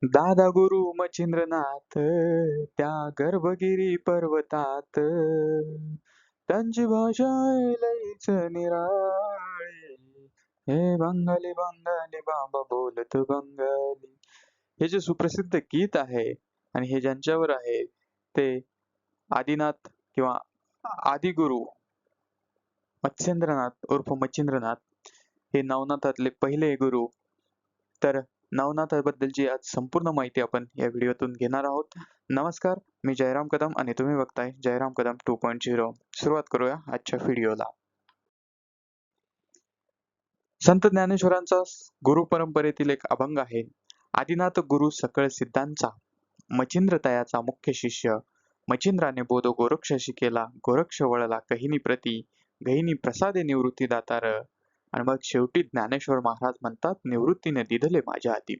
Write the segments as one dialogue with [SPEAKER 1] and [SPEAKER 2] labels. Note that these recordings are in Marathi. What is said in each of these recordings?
[SPEAKER 1] दादा गुरु मच्छिंद्रनाथ त्या गर्भगिरी पर्वतात त्यांची भाषा आहे लईच निराळी. हे बंगाली बंगाली बाबा बोलत बंगाली. हे जे सुप्रसिद्ध गीत आहे आणि हे ज्यांच्यावर आहे ते आदिनाथ किंवा आदिगुरु मत्स्येंद्रनाथ उर्फ मच्छिंद्रनाथ हे नवनाथातले पहिले गुरु. तर नवनाथाबद्दलची आज संपूर्ण माहिती आपण या व्हिडिओतून घेणार आहोत. नमस्कार, मी जयराम कदम आणि तुम्ही बघताय जयराम कदम 2.0. सुरुवात करूया आजच्या व्हिडिओला. संत ज्ञानेश्वरांचा गुरु परंपरेतील एक अभंग आहे. आदिनाथ गुरु सकळ सिद्धांचा मच्छिंद्र तयाचा मुख्य शिष्य. मच्छिंद्राने बोध गोरक्षाशी केला, गोरक्ष वळला कहिनी प्रती, गहिनी प्रसादे निवृत्ती दातार. आणि मग शेवटी ज्ञानेश्वर महाराज म्हणतात, निवृत्तीने दिधले माझ्या हाती.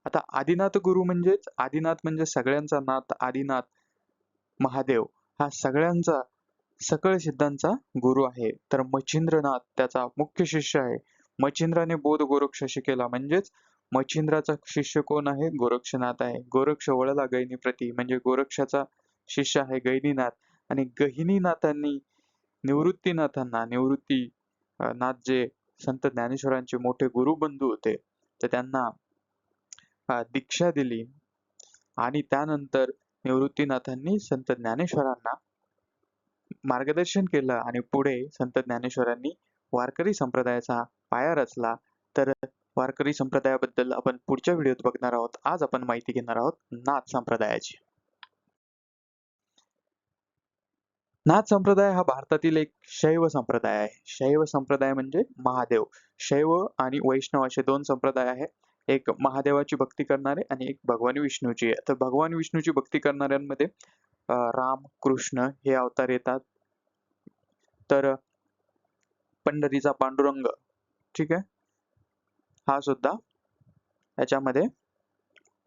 [SPEAKER 1] आता आदिनाथ गुरु म्हणजेच आदिनाथ म्हणजे सगळ्यांचा नाथ, आदिनाथ महादेव हा सगळ्यांचा सकळ सिद्धांचा गुरु आहे. तर मच्छिंद्रनाथ त्याचा मुख्य शिष्य आहे. मच्छिंद्राने बोध गोरक्षाशी केला म्हणजेच मच्छिंद्राचा शिष्य कोण आहे? गोरक्षनाथ आहे. गोरक्ष वळला गहिनी प्रती म्हणजे गोरक्षाचा शिष्य आहे गहिनीनाथ. आणि गहिनीनाथांनी निवृत्तीनाथांना नाथ जे संत ज्ञानेश्वरांचे मोठे गुरुबंधू होते तर त्यांना दीक्षा दिली आणि त्यानंतर निवृत्तीनाथांनी संत ज्ञानेश्वरांना मार्गदर्शन केलं आणि पुढे संत ज्ञानेश्वरांनी वारकरी संप्रदायाचा पाया रचला. तर वारकरी संप्रदायाबद्दल आपण पुढच्या व्हिडिओत बघणार आहोत. आज आपण माहिती घेणार आहोत नाथ संप्रदायाची. नाथ संप्रदाय हा भारतातील एक शैव संप्रदाय आहे. शैव संप्रदाय म्हणजे महादेव. शैव आणि वैष्णव असे दोन संप्रदाय आहेत. एक महादेवाची भक्ती करणारे आणि एक भगवान विष्णूची. तर भगवान विष्णूची भक्ती करणाऱ्यांमध्ये राम, कृष्ण हे अवतार येतात. तर पंढरीचा पांडुरंग, ठीक आहे, हा सुद्धा याच्यामध्ये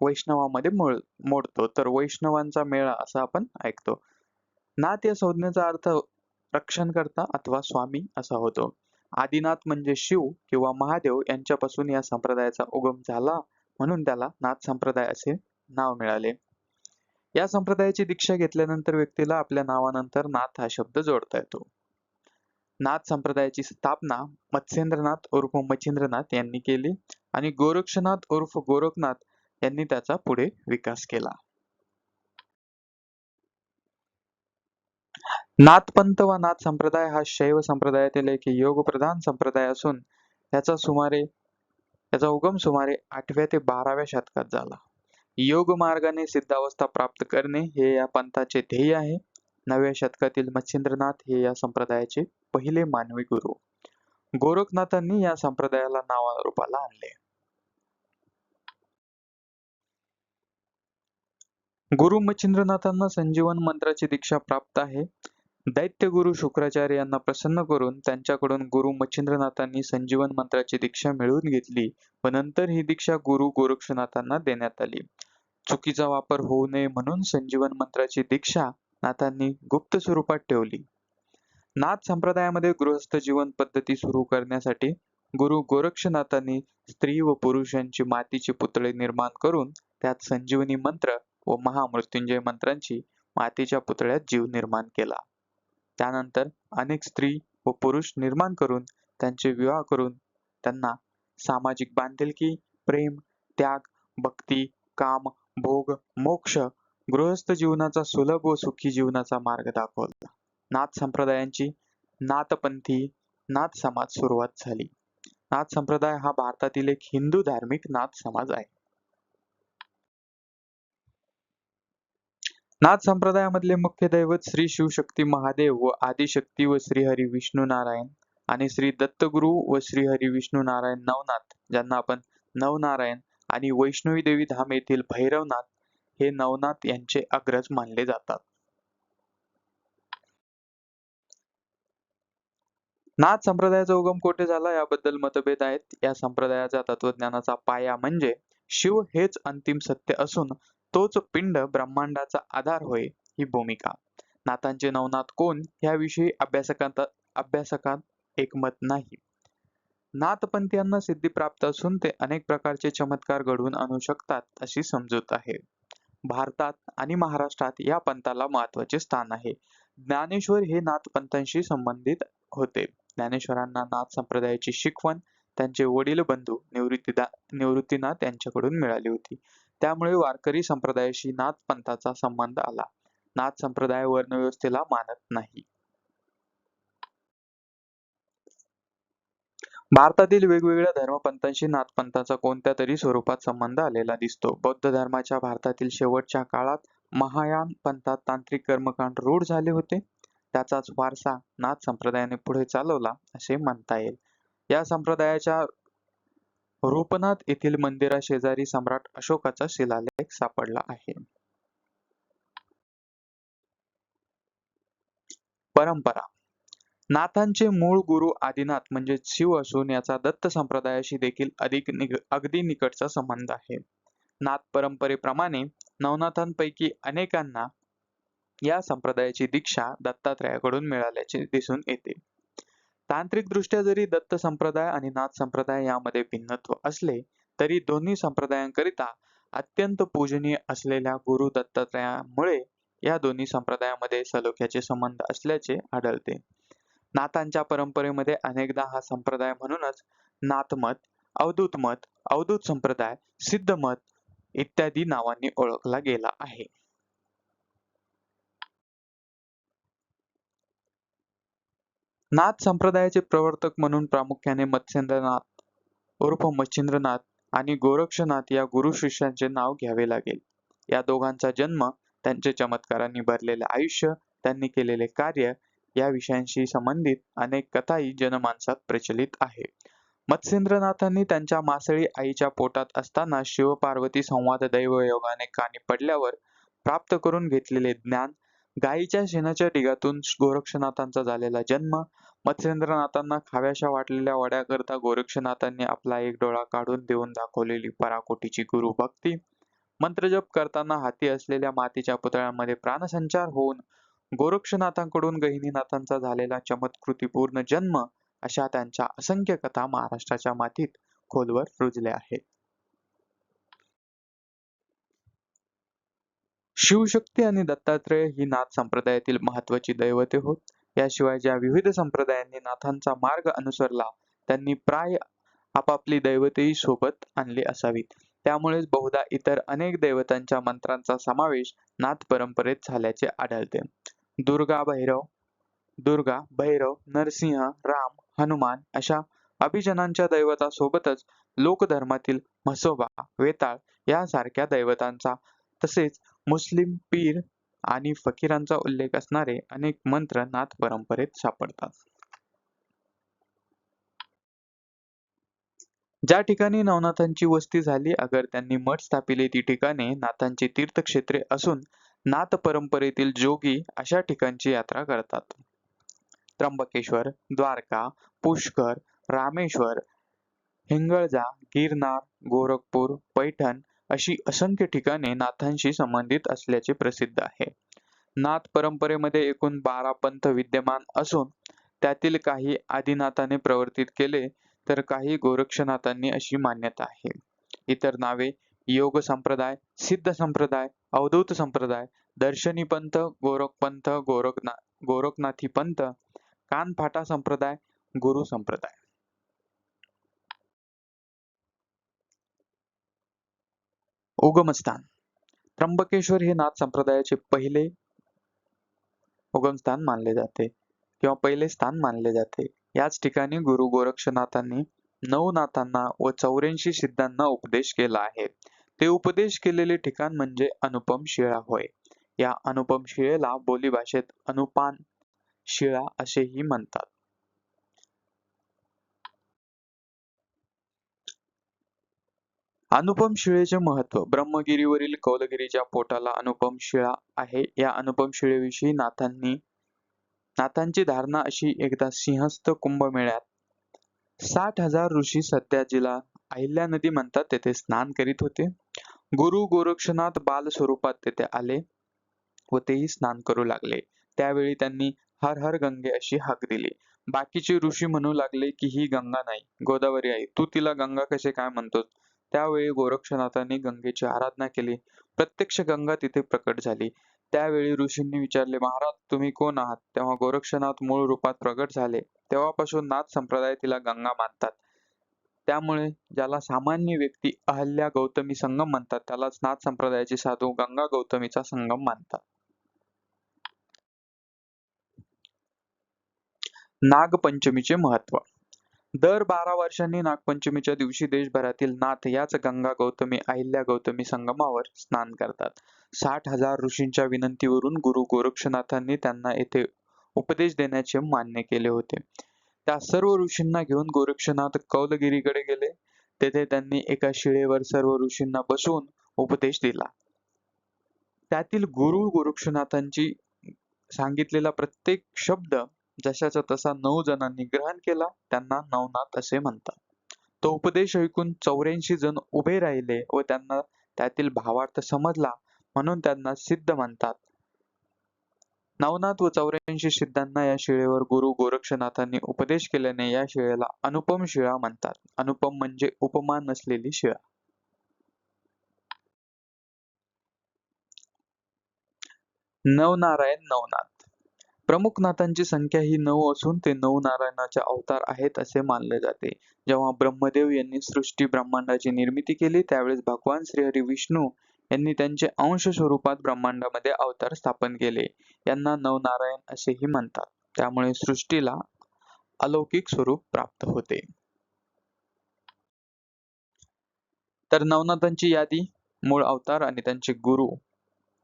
[SPEAKER 1] वैष्णवामध्ये मोडतो. तर वैष्णवांचा मेळा असं आपण ऐकतो. नाथ या संज्ञेचा अर्थ रक्षणकर्ता अथवा स्वामी असा होतो. आदिनाथ म्हणजे शिव किंवा महादेव यांच्यापासून या संप्रदायाचा उगम झाला म्हणून त्याला नाथ संप्रदाय असे नाव मिळाले. या संप्रदायाची दीक्षा घेतल्यानंतर व्यक्तीला आपल्या नावानंतर नाथ हा शब्द जोडता येतो. नाथ संप्रदायाची स्थापना मत्स्येंद्रनाथ उर्फ मच्छिंद्रनाथ यांनी केली आणि गोरक्षनाथ उर्फ गोरखनाथ यांनी त्याचा पुढे विकास केला. नाथपंथ व नाथ संप्रदाय हा शैव संप्रदायातील एक योगप्रधान संप्रदाय असून याचा उगम सुमारे 8व्या ते 12व्या शतकात झाला. योग मार्गाने सिद्धावस्था प्राप्त करणे हे या पंथाचे ध्येय आहे. 9व्या शतकातील मच्छिंद्रनाथ हे या संप्रदायाचे पहिले मानवी गुरु. गोरखनाथांनी या संप्रदायाला नावारूपाला आणले. गुरु मच्छिंद्रनाथांना संजीवन मंत्राची दीक्षा प्राप्त आहे. दैत्य गुरु शुक्राचार्य यांना प्रसन्न करून त्यांच्याकडून गुरु मच्छिंद्रनाथांनी संजीवन मंत्राची दीक्षा मिळवून घेतली व नंतर ही दीक्षा गुरु गोरक्षनाथांना देण्यात आली. चुकीचा वापर होऊ नये म्हणून संजीवन मंत्राची दीक्षा नाथांनी गुप्त स्वरूपात ठेवली. नाथ संप्रदायामध्ये गृहस्थ जीवन पद्धती सुरू करण्यासाठी गुरु गोरक्षनाथांनी स्त्री व पुरुष यांची मातीचे पुतळे निर्माण करून त्यात संजीवनी मंत्र व महामृत्युंजय मंत्रांची मातीच्या पुतळ्यात जीव निर्माण केला. त्यानंतर अनेक स्त्री व पुरुष निर्माण करून त्यांचे विवाह करून त्यांना सामाजिक बांधिलकी, प्रेम, त्याग, भक्ती, काम, भोग, मोक्ष, गृहस्थ जीवनाचा सुलभ व सुखी जीवनाचा मार्ग दाखवला. नाथ संप्रदायांची नाथपंथी नाथ समाज सुरुवात झाली. नाथ संप्रदाय हा भारतातील एक हिंदू धार्मिक नाथ समाज आहे. नाथ संप्रदायामधले मुख्य दैवत श्री शिवशक्ती महादेव व आदिशक्ती व श्रीहरी विष्णू नारायण आणि श्री दत्तगुरु व श्रीहरी विष्णू नारायण नवनाथ, ज्यांना आपण नवनारायण, आणि वैष्णवी देवी धाम येथील भैरवनाथ हे नवनाथ यांचे अग्रज मानले जातात. नाथ संप्रदायाचा उगम कोठे झाला याबद्दल मतभेद आहेत. या संप्रदायाचा तत्वज्ञानाचा पाया म्हणजे शिव हेच अंतिम सत्य असून तोच पिंड ब्रह्मांडाचा आधार होय ही भूमिका. नाथांचे नवनाथ कोण याविषयी अभ्यासकात एकमत नाही. नाथपंथीयांना सिद्धी प्राप्त असून ते अनेक प्रकारचे चमत्कार घडवून आणू शकतात अशी समजूत आहे. भारतात आणि महाराष्ट्रात या पंथाला महत्त्वाचे स्थान आहे. ज्ञानेश्वर हे नाथपंथांशी संबंधित होते. ज्ञानेश्वरांना नाथ संप्रदायाची शिकवण त्यांचे वडील बंधू निवृत्तीनाथ यांच्याकडून मिळाली होती. त्यामुळे वारकरी संप्रदायाशी नाथपंथाचा संबंध आला. नाथ संप्रदाय वर्णव्यवस्थेला मानत नाही. भारतातील वेगवेगळ्या धर्मपंथांशी नाथपंथाचा कोणत्या तरी स्वरूपात संबंध आलेला दिसतो. बौद्ध धर्माच्या भारतातील शेवटच्या काळात महायान पंथात तांत्रिक कर्मकांड रूढ झाले होते. त्याचाच वारसा नाथ संप्रदायाने पुढे चालवला असे म्हणता येईल. या संप्रदायाच्या रूपनाथ येथील मंदिराशेजारी सम्राट अशोकाचा शिलालेख सापडला आहे. परंपरा. नाथांचे मूळ गुरु आदिनाथ म्हणजे शिव असून याचा दत्त संप्रदायाशी देखील अगदी निकटचा संबंध आहे. नाथ परंपरेप्रमाणे नवनाथांपैकी अनेकांना या संप्रदायाची दीक्षा दत्तात्रयाकडून मिळाल्याचे दिसून येते. तांत्रिकदृष्ट्या जरी दत्त संप्रदाय आणि नाथ संप्रदाय यामध्ये भिन्नत्व असले तरी दोन्ही संप्रदायांकरिता अत्यंत पूजनीय असलेल्या गुरु दत्तात्रयामुळे या दोन्ही संप्रदायामध्ये सलोख्याचे संबंध असल्याचे आढळते. नाथांच्या परंपरेमध्ये अनेकदा हा संप्रदाय म्हणूनच नाथमत, अवधूतमत, अवधूत संप्रदाय, सिद्धमत इत्यादी नावांनी ओळखला गेला आहे. नाथ संप्रदायाचे प्रवर्तक म्हणून प्रामुख्याने मत्स्येंद्रनाथ उर्फ मच्छिंद्रनाथ आणि गोरक्षनाथ या गुरु शिष्यांचे नाव घ्यावे लागेल. या दोघांचा जन्म, त्यांचे चमत्कारांनी भरलेले आयुष्य, त्यांनी केलेले कार्य या विषयांशी संबंधित अनेक कथाही जनमानसात प्रचलित आहे. मत्स्येंद्रनाथांनी त्यांच्या मासळी आईच्या पोटात असताना शिवपार्वती संवाद दैवयोगाने कानी पडल्यावर प्राप्त करून घेतलेले ज्ञान, गायीच्या शेणाच्या ढिगातून गोरक्षनाथांचा झालेला जन्म, मत्स्येंद्रनाथांना खाव्याशा वाटलेल्या वड्याकरता गोरक्षनाथांनी आपला एक डोळा काढून देऊन दाखवलेली पराकोटीची गुरुभक्ती, मंत्रजप करताना हाती असलेल्या मातीच्या पुतळ्यामध्ये प्राणसंचार होऊन गोरक्षनाथांकडून गहिनीनाथांचा झालेला चमत्कृतीपूर्ण जन्म अशा त्यांच्या असंख्य कथा महाराष्ट्राच्या मातीत खोलवर रुजल्या आहेत. शिवशक्ती आणि दत्तात्रय ही नाथ संप्रदायातील महत्वाची दैवते होत. याशिवाय ज्या विविध संप्रदायांनी नाथांचा मार्ग अनुसरला त्यांनी प्राय आपापली दैवतेही सोबत आणली असावीत. त्यामुळेच बहुधा इतर अनेक दैवतांच्या मंत्रांचा समावेश नाथ परंपरेत झाल्याचे आढळते. दुर्गा, भैरव, नरसिंह, राम, हनुमान अशा अभिजनांच्या दैवतासोबतच लोकधर्मातील म्हसोबा, वेताळ यासारख्या दैवतांचा तसेच मुस्लिम पीर आणि फकीरांचा उल्लेख असणारे अनेक मंत्र नाथ परंपरेत सापडतात. ज्या ठिकाणी नवनाथांची वस्ती झाली अगर त्यांनी मठ स्थापिले ती ठिकाणे नाथांची तीर्थक्षेत्रे असून नाथ परंपरेतील जोगी अशा ठिकाणची यात्रा करतात. त्र्यंबकेश्वर, द्वारका, पुष्कर, रामेश्वर, हिंगळजा, गिरनार, गोरखपूर, पैठण अशी असंख्य ठिकाणे नाथांशी संबंधित असल्याचे प्रसिद्ध आहे. नाथ परंपरेमध्ये एकूण 12 पंथ विद्यमान असून त्यातील काही आदिनाथाने प्रवर्तित केले तर काही गोरक्षनाथांनी अशी मान्यता आहे. इतर नावे योग संप्रदाय, सिद्ध संप्रदाय, अवधूत संप्रदाय, दर्शनी पंथ, गोरखपंथ, गोरखनाथी पंथ, कानफाटा संप्रदाय, गुरु संप्रदाय. उगमस्थान. त्र्यंबकेश्वर हे नाथ संप्रदायाचे पहिले उगमस्थान मानले जाते किंवा पहिले स्थान मानले जाते. याच ठिकाणी गुरु गोरक्षनाथांनी 9 नाथांना व 84 सिद्धांना उपदेश केला आहे. ते उपदेश केलेले ठिकाण म्हणजे अनुपम शिळा होय. या अनुपम शिळेला बोलीभाषेत अनुपान शिळा असेही म्हणतात. अनुपम शिळेचे महत्व. ब्रह्मगिरीवरील कौलगिरीच्या पोटाला अनुपम शिळा आहे. या अनुपम शिळेविषयी नाथांची धारणा अशी एकदा सिंहस्थ कुंभमेळ्यात 60,000 ऋषी सध्या जिला अहिल्या नदी म्हणतात तेथे स्नान करीत होते. गुरु गोरक्षनाथ बाल स्वरूपात तेथे आले व तेही स्नान करू लागले. त्यावेळी त्यांनी हर हर गंगे अशी हाक दिली. बाकीचे ऋषी म्हणू लागले की ही गंगा नाही, गोदावरी आहे. तू तिला गंगा कसे काय म्हणतोस? त्यावेळी गोरक्षनाथांनी गंगेची आराधना केली. प्रत्यक्ष गंगा तिथे प्रकट झाली. त्यावेळी ऋषींनी विचारले, महाराज तुम्ही कोण आहात? तेव्हा गोरक्षनाथ मूळ रूपात प्रगट झाले. तेव्हापासून नाथ संप्रदाय तिला गंगा मानतात. त्यामुळे ज्याला सामान्य व्यक्ती अहल्या गौतमी संगम म्हणतात, त्यालाच नाथ संप्रदायाचे साधू गंगा गौतमीचा संगम मानतात. नागपंचमीचे महत्त्व. दर 12 वर्षांनी नागपंचमीच्या दिवशी देशभरातील नाथ याच गंगा गौतमी अहिल्या गौतमी संगमावर स्नान करतात. 60,000 ऋषींच्या विनंतीवरून गुरु गोरक्षनाथांनी त्यांना येथे उपदेश देण्याचे मान्य केले होते. त्या सर्व ऋषींना घेऊन गोरक्षनाथ कौलगिरीकडे गेले. तेथे त्यांनी एका शिळेवर सर्व ऋषींना बसवून उपदेश दिला. त्यातील गुरु गोरक्षनाथांची सांगितलेला प्रत्येक शब्द जशाचा तसा 9 जणांनी ग्रहण केला. त्यांना नवनाथ असे म्हणतात. तो उपदेश ऐकून 84 जण उभे राहिले व त्यांना त्यातील भावार्थ समजला, म्हणून त्यांना सिद्ध म्हणतात. नवनाथ व 84 सिद्धांना या शिळेवर गुरु गोरक्षनाथांनी उपदेश केल्याने या शिळेला अनुपम शिळा म्हणतात. अनुपम म्हणजे उपमा नसलेली शिळा. नवनारायण नवनाथ. प्रमुख नाथांची संख्या ही 9 असून ते 9 नारायणाचे अवतार आहेत असे मानले जाते. जेव्हा ब्रह्मदेव यांनी सृष्टी ब्रह्मांडाची निर्मिती केली, त्यावेळेस भगवान श्रीहरी विष्णू यांनी त्यांचे अंश स्वरूपात ब्रह्मांडामध्ये अवतार स्थापन केले. यांना नवनारायण असेही म्हणतात. त्यामुळे सृष्टीला अलौकिक स्वरूप प्राप्त होते. तर नवनाथांची यादी, मूळ अवतार आणि त्यांचे गुरु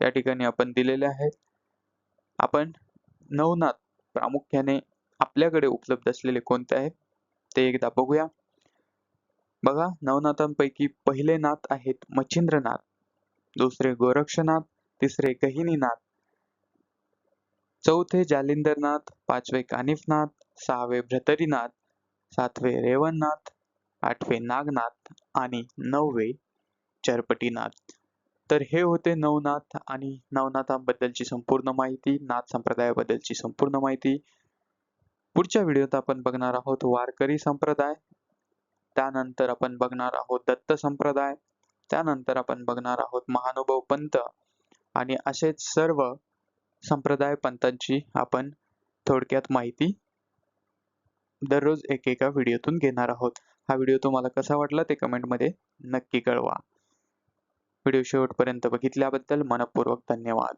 [SPEAKER 1] या ठिकाणी आपण दिलेले आहेत. आपण नवनाथ प्रामुख्याने आपल्याकडे उपलब्ध असलेले कोणते आहेत ते एकदा बघूया. बघा, नवनाथांपैकी पहिले नाथ आहेत मच्छिंद्रनाथ, दुसरे गोरक्षनाथ, तिसरे गहिनीनाथ, चौथे जालिंदरनाथ, पाचवे कानिफनाथ, सहावे भ्रतरीनाथ, सातवे रेवणनाथ, आठवे नागनाथ आणि 9वे चरपटीनाथ. तर हे होते नवनाथ आणि नवनाथांबद्दलची संपूर्ण माहिती, नाथ संप्रदायाबद्दलची संपूर्ण माहिती. पुढच्या व्हिडिओत आपण बघणार आहोत वारकरी संप्रदाय, त्यानंतर आपण बघणार आहोत दत्त संप्रदाय, त्यानंतर आपण बघणार आहोत महानुभाव पंथ आणि असेच सर्व संप्रदाय पंथांची आपण थोडक्यात माहिती दररोज एकेका व्हिडिओतून घेणार आहोत. हा व्हिडिओ तुम्हाला कसा वाटला ते कमेंटमध्ये नक्की कळवा. व्हिडिओ शेवटपर्यंत बघितल्याबद्दल मनःपूर्वक धन्यवाद.